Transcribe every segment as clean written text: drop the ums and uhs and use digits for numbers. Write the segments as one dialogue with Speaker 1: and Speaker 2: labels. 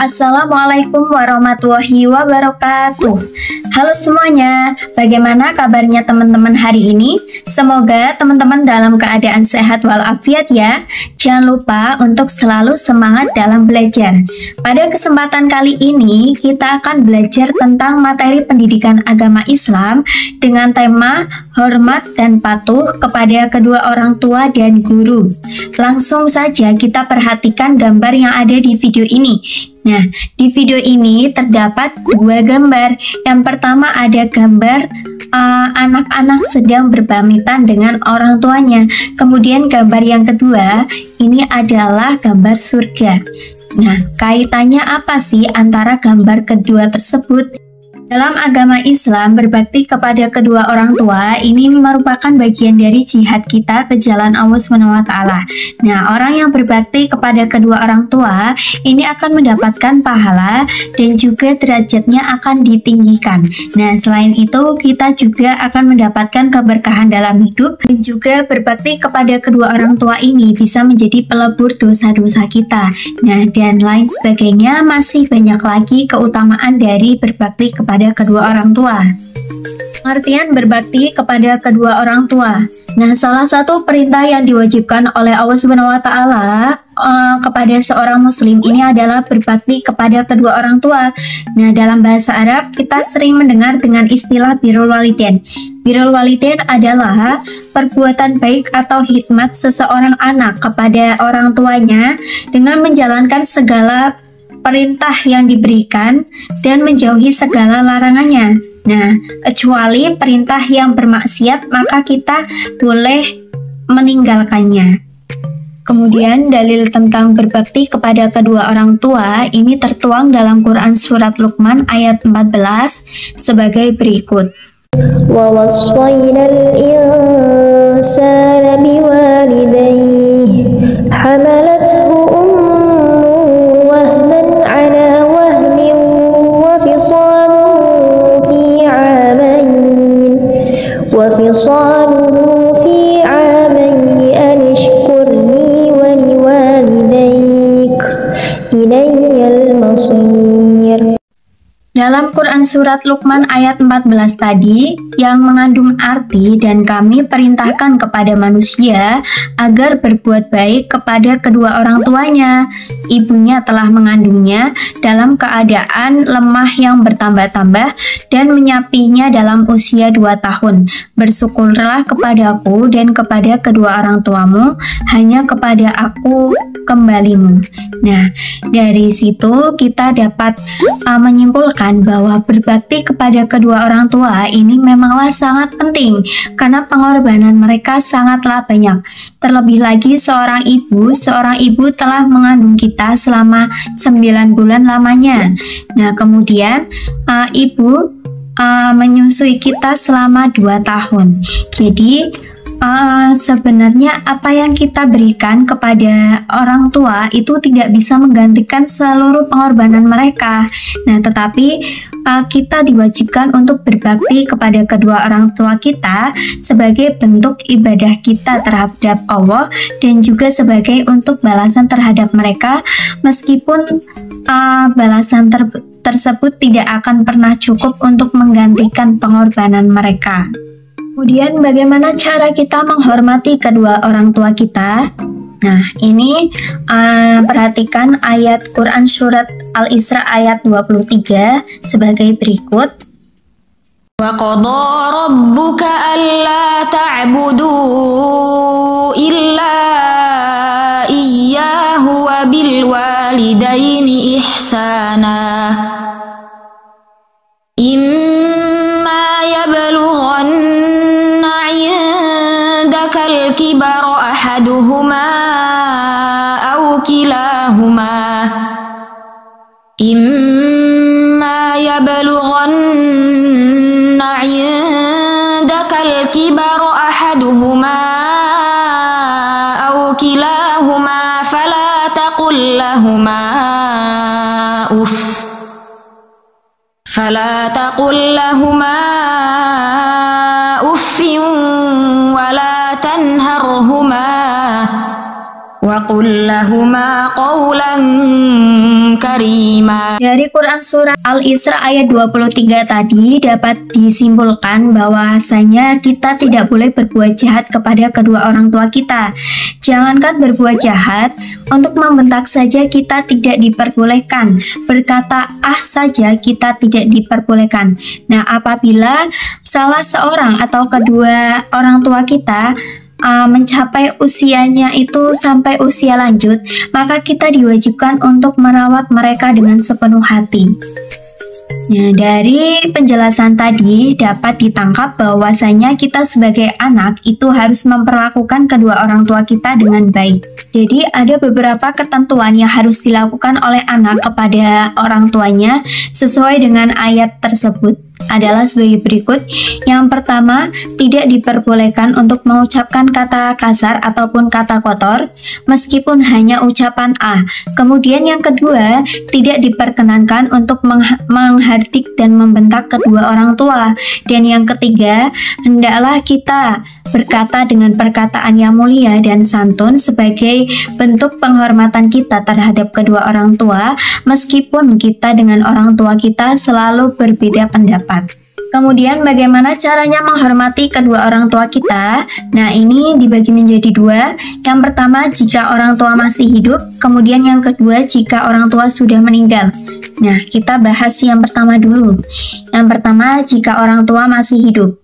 Speaker 1: Assalamualaikum warahmatullahi wabarakatuh. Halo semuanya, bagaimana kabarnya teman-teman hari ini? Semoga teman-teman dalam keadaan sehat walafiat ya. Jangan lupa untuk selalu semangat dalam belajar. Pada kesempatan kali ini, kita akan belajar tentang materi pendidikan agama Islam dengan tema hormat dan patuh kepada kedua orang tua dan guru. Langsung saja kita perhatikan gambar yang ada di video ini. Nah, di video ini terdapat dua gambar. Yang pertama ada gambar anak-anak sedang berpamitan dengan orang tuanya. Kemudian gambar yang kedua, ini adalah gambar surga. Nah, kaitannya apa sih antara gambar kedua tersebut? Dalam agama Islam, berbakti kepada kedua orang tua ini merupakan bagian dari jihad kita ke jalan Allah SWT. Nah, orang yang berbakti kepada kedua orang tua ini akan mendapatkan pahala dan juga derajatnya akan ditinggikan. Nah, selain itu kita juga akan mendapatkan keberkahan dalam hidup dan juga berbakti kepada kedua orang tua ini bisa menjadi pelebur dosa-dosa kita. Nah, dan lain sebagainya, masih banyak lagi keutamaan dari berbakti kepada kedua orang tua. Pengertian berbakti kepada kedua orang tua. Nah, salah satu perintah yang diwajibkan oleh Allah SWT kepada seorang muslim ini adalah berbakti kepada kedua orang tua. Nah, dalam bahasa Arab kita sering mendengar dengan istilah birrul walidain. Birrul walidain adalah perbuatan baik atau khidmat seseorang anak kepada orang tuanya dengan menjalankan segala perintah yang diberikan dan menjauhi segala larangannya. Nah, kecuali perintah yang bermaksiat, maka kita boleh meninggalkannya. Kemudian dalil tentang berbakti kepada kedua orang tua ini tertuang dalam Quran Surat Luqman ayat 14 sebagai berikut. Wa wassayna al-insana biwalidayhi hamalathu وفصاله في عامين أن اشكر لي ولوالديك إلي المصير. Dalam Quran Surat Luqman ayat 14 tadi yang mengandung arti dan kami perintahkan kepada manusia agar berbuat baik kepada kedua orang tuanya. Ibunya telah mengandungnya dalam keadaan lemah yang bertambah-tambah dan menyapinya dalam usia 2 tahun. Bersyukurlah kepadaku dan kepada kedua orang tuamu, hanya kepada aku kembalimu. Nah, dari situ kita dapat menyimpulkan bahwa berbakti kepada kedua orang tua ini memanglah sangat penting karena pengorbanan mereka sangatlah banyak. Terlebih lagi seorang ibu telah mengandung kita selama 9 bulan lamanya. Nah, kemudian ibu menyusui kita selama 2 tahun. Jadi sebenarnya apa yang kita berikan kepada orang tua itu tidak bisa menggantikan seluruh pengorbanan mereka. Nah, tetapi kita diwajibkan untuk berbakti kepada kedua orang tua kita sebagai bentuk ibadah kita terhadap Allah dan juga sebagai untuk balasan terhadap mereka, meskipun balasan tersebut tidak akan pernah cukup untuk menggantikan pengorbanan mereka. Kemudian bagaimana cara kita menghormati kedua orang tua kita? Nah, ini perhatikan ayat Quran Surat Al-Isra ayat 23 sebagai berikut. Wa qadha rabbuka alla ta'budu illa iyyahu wa bil walidaini ihsana. Imma yablughanna 'indaka al-kibara ahaduhuma aw kilahuma. Imma yablughanna 'indaka
Speaker 2: لهما أف ولا تنهرهما وقل لهما قولا كريما.
Speaker 1: Dari Quran Surah Al-Isra ayat 23 tadi dapat disimpulkan bahwasanya kita tidak boleh berbuat jahat kepada kedua orang tua kita. Jangankan berbuat jahat, untuk membentak saja kita tidak diperbolehkan. Berkata saja kita tidak diperbolehkan. Nah, apabila salah seorang atau kedua orang tua kita mencapai usianya itu sampai usia lanjut, maka kita diwajibkan untuk merawat mereka dengan sepenuh hati. Nah, dari penjelasan tadi dapat ditangkap bahwasanya kita sebagai anak itu harus memperlakukan kedua orang tua kita dengan baik. Jadi ada beberapa ketentuan yang harus dilakukan oleh anak kepada orang tuanya sesuai dengan ayat tersebut adalah sebagai berikut. Yang pertama, tidak diperbolehkan untuk mengucapkan kata kasar ataupun kata kotor meskipun hanya ucapan Kemudian yang kedua, tidak diperkenankan untuk menghardik dan membentak kedua orang tua. Dan yang ketiga, hendaklah kita berkata dengan perkataan yang mulia dan santun sebagai bentuk penghormatan kita terhadap kedua orang tua meskipun kita dengan orang tua kita selalu berbeda pendapat. Kemudian bagaimana caranya menghormati kedua orang tua kita? Nah, ini dibagi menjadi dua. Yang pertama, jika orang tua masih hidup. Kemudian yang kedua, jika orang tua sudah meninggal. Nah, kita bahas yang pertama dulu. Yang pertama, jika orang tua masih hidup.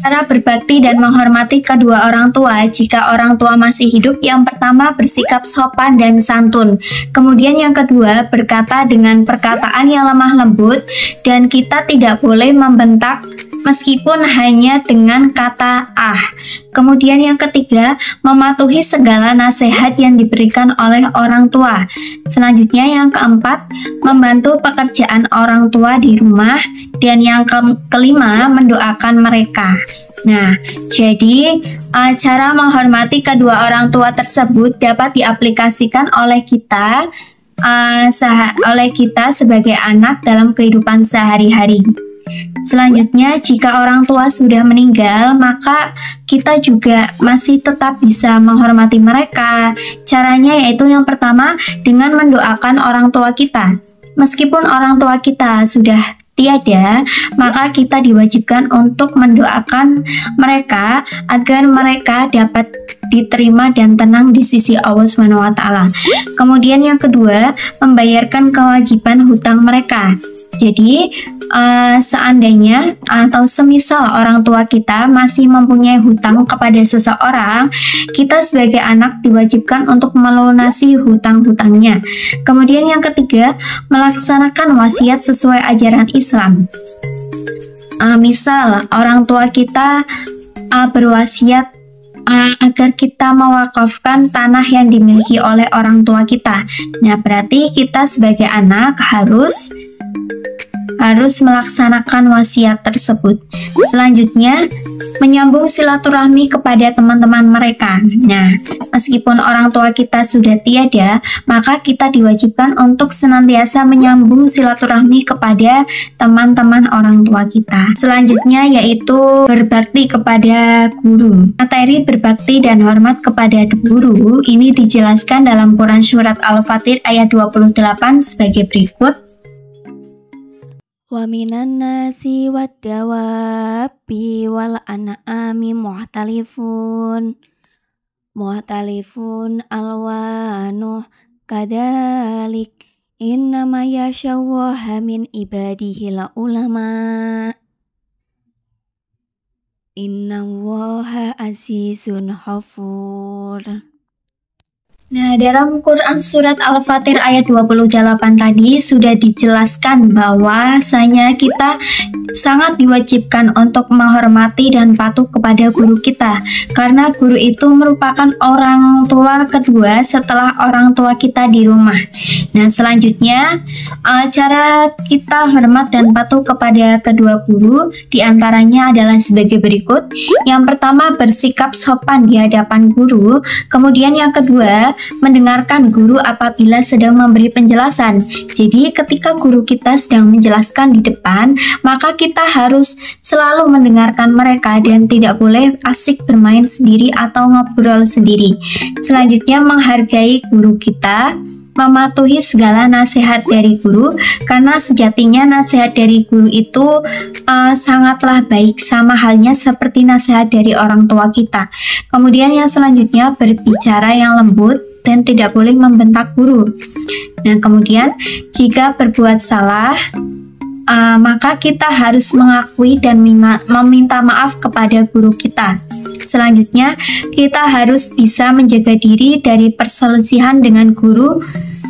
Speaker 1: Cara berbakti dan menghormati kedua orang tua jika orang tua masih hidup, yang pertama bersikap sopan dan santun. Kemudian yang kedua berkata dengan perkataan yang lemah lembut dan kita tidak boleh membentak meskipun hanya dengan kata Kemudian yang ketiga, mematuhi segala nasihat yang diberikan oleh orang tua. Selanjutnya yang keempat, membantu pekerjaan orang tua di rumah. Dan yang kelima, mendoakan mereka. Nah, jadi cara menghormati kedua orang tua tersebut dapat diaplikasikan oleh kita sebagai anak dalam kehidupan sehari-hari. Selanjutnya, jika orang tua sudah meninggal, maka kita juga masih tetap bisa menghormati mereka. Caranya yaitu yang pertama, dengan mendoakan orang tua kita. Meskipun orang tua kita sudah tiada, maka kita diwajibkan untuk mendoakan mereka agar mereka dapat diterima dan tenang di sisi Allah SWT. Kemudian yang kedua, membayarkan kewajiban hutang mereka. Jadi seandainya atau semisal orang tua kita masih mempunyai hutang kepada seseorang, kita sebagai anak diwajibkan untuk melunasi hutang-hutangnya. Kemudian yang ketiga, melaksanakan wasiat sesuai ajaran Islam. Misal orang tua kita berwasiat agar kita mewakafkan tanah yang dimiliki oleh orang tua kita. Nah, berarti kita sebagai anak harus melaksanakan wasiat tersebut. Selanjutnya, menyambung silaturahmi kepada teman-teman mereka. Nah, meskipun orang tua kita sudah tiada, maka kita diwajibkan untuk senantiasa menyambung silaturahmi kepada teman-teman orang tua kita. Selanjutnya yaitu berbakti kepada guru. Materi berbakti dan hormat kepada guru ini dijelaskan dalam Quran Surat Al-Fatir ayat 28 sebagai berikut. Wa minan nasi wad dawabi wal an'ami muhtalifun alwanuh kadalik innama yashawwaha min ibadihil ulama innallaha azizun ghafur. Nah, dalam Quran Surat Al-Fatir ayat 28 tadi sudah dijelaskan bahwasanya kita sangat diwajibkan untuk menghormati dan patuh kepada guru kita, karena guru itu merupakan orang tua kedua setelah orang tua kita di rumah. Nah, selanjutnya cara kita hormat dan patuh kepada kedua guru diantaranya adalah sebagai berikut. Yang pertama, bersikap sopan di hadapan guru. Kemudian yang kedua, mendengarkan guru apabila sedang memberi penjelasan. Jadi ketika guru kita sedang menjelaskan di depan, maka kita harus selalu mendengarkan mereka dan tidak boleh asik bermain sendiri atau ngobrol sendiri. Selanjutnya, menghargai guru kita, mematuhi segala nasihat dari guru, karena sejatinya nasihat dari guru itu sangatlah baik, sama halnya seperti nasihat dari orang tua kita. Kemudian yang selanjutnya, berbicara yang lembut dan tidak boleh membentak guru. Nah, kemudian jika berbuat salah, maka kita harus mengakui dan meminta maaf kepada guru kita. Selanjutnya, kita harus bisa menjaga diri dari perselisihan dengan guru,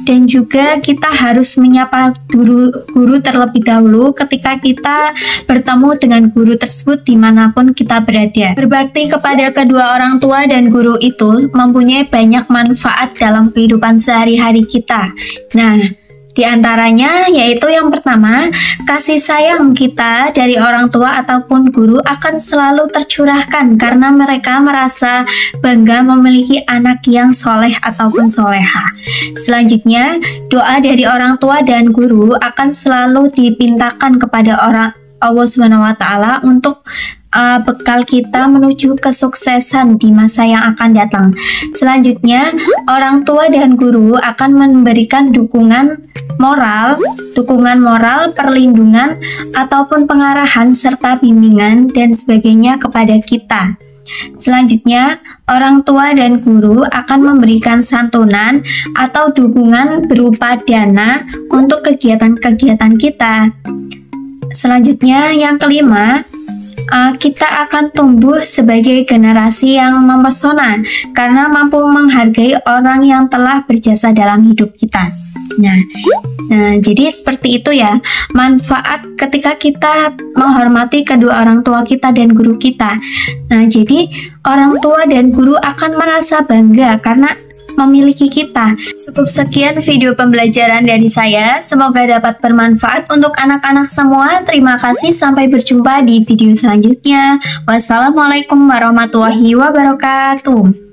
Speaker 1: dan juga kita harus menyapa guru terlebih dahulu ketika kita bertemu dengan guru tersebut dimanapun kita berada. Berbakti kepada kedua orang tua dan guru itu mempunyai banyak manfaat dalam kehidupan sehari-hari kita. Nah, di antaranya yaitu yang pertama, kasih sayang kita dari orang tua ataupun guru akan selalu tercurahkan karena mereka merasa bangga memiliki anak yang soleh ataupun soleha. Selanjutnya, doa dari orang tua dan guru akan selalu dipintakan kepada Allah Subhanahu wa Ta'ala untuk bekal kita menuju kesuksesan di masa yang akan datang. Selanjutnya, orang tua dan guru akan memberikan dukungan moral, perlindungan, ataupun pengarahan serta bimbingan dan sebagainya kepada kita. Selanjutnya, orang tua dan guru akan memberikan santunan atau dukungan berupa dana untuk kegiatan-kegiatan kita. Selanjutnya, yang kelima, kita akan tumbuh sebagai generasi yang mempesona karena mampu menghargai orang yang telah berjasa dalam hidup kita. Nah, jadi seperti itu ya, manfaat ketika kita menghormati kedua orang tua kita dan guru kita. Nah, jadi orang tua dan guru akan merasa bangga karena memiliki kita. Cukup sekian video pembelajaran dari saya, semoga dapat bermanfaat untuk anak-anak semua. Terima kasih, sampai berjumpa di video selanjutnya. Wassalamualaikum warahmatullahi wabarakatuh.